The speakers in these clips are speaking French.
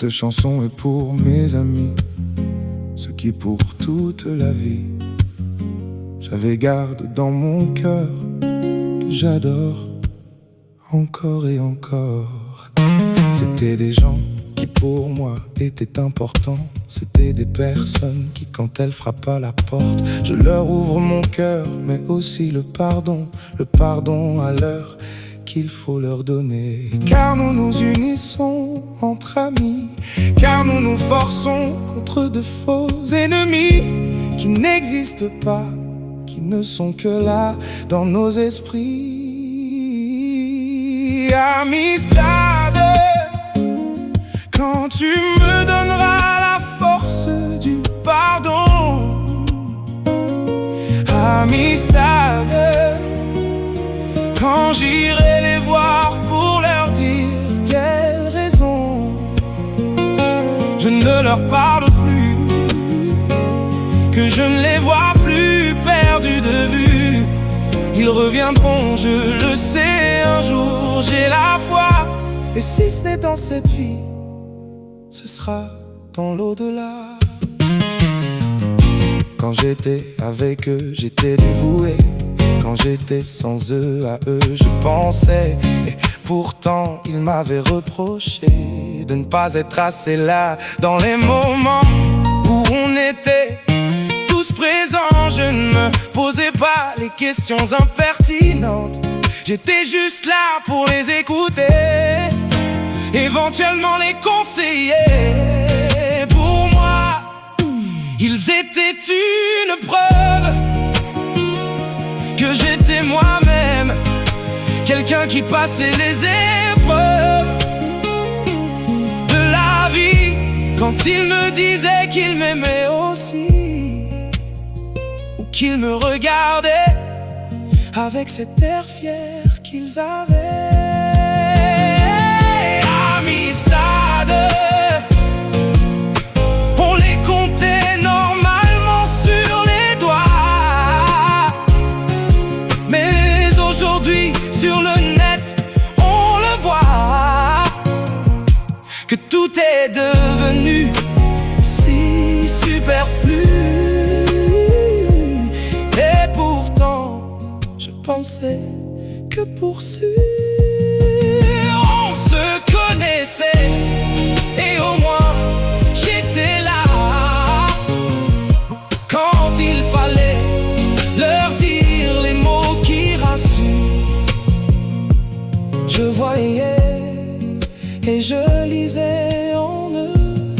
Cette chanson est pour mes amis, ceux qui pour toute la vie j'avais garde dans mon cœur, que j'adore encore et encore. C'était des gens qui pour moi étaient importants. C'était des personnes qui quand elles frappent à la porte, je leur ouvre mon cœur, mais aussi le pardon à l'heure qu'il faut leur donner. Car nous nous unissons entre amis, car nous nous forçons contre de faux ennemis qui n'existent pas, qui ne sont que là dans nos esprits. Amistad, quand tu me donneras la force du pardon. Amistad, quand j'irai les voir pour leur dire quelle raison je ne leur parle plus, que je ne les vois plus perdus de vue. Ils reviendront, je le sais, un jour, j'ai la foi. Et si ce n'est dans cette vie, ce sera dans l'au-delà. Quand j'étais avec eux, j'étais dévoué. Quand j'étais sans eux, à eux je pensais. Et pourtant ils m'avaient reproché de ne pas être assez là dans les moments où on était tous présents. Je ne me posais pas les questions impertinentes, j'étais juste là pour les écouter, éventuellement les conseiller. Pour moi, ils étaient une preuve que j'étais moi-même, quelqu'un qui passait les épreuves de la vie. Quand ils me disaient qu'ils m'aimaient aussi, ou qu'ils me regardaient avec cet air fier qu'ils avaient. Amistad, on les comptait normalement sur les doigts, mais aujourd'hui sur le net on le voit, que tout est devenu si superflu. Et pourtant je pensais que pour sûr on se connaissait, et au moins j'étais là quand il fallait leur dire les mots qui rassurent. Je voyais et je lisais en eux.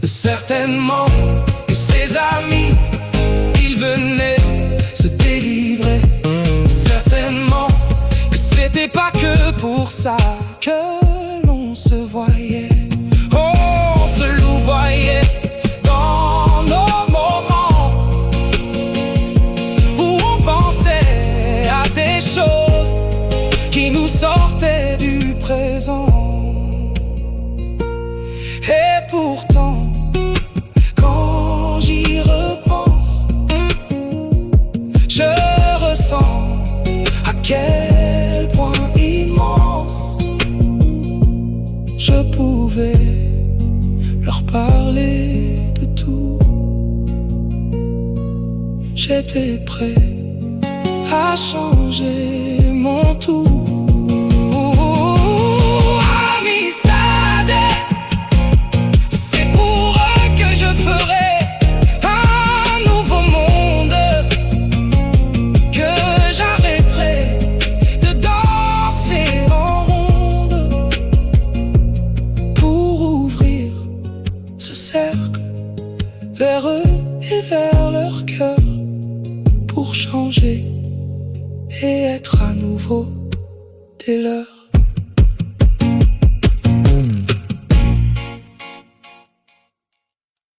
Certainement que ses amis, ils venaient se délivrer. Certainement que c'était pas que pour ça que l'on se voyait. Oh, on se louvoyait dans nos moments où on pensait à des choses qui nous sortaient du présent. Et pourtant, quand j'y repense, je ressens à quel point immense je pouvais leur parler de tout. J'étais prêt à changer mon tout. Amistad, c'est pour eux que je ferai un nouveau monde, que j'arrêterai de danser en ronde pour ouvrir ce cercle vers eux et vers leur cœur, pour changer et être à nouveau des leurs.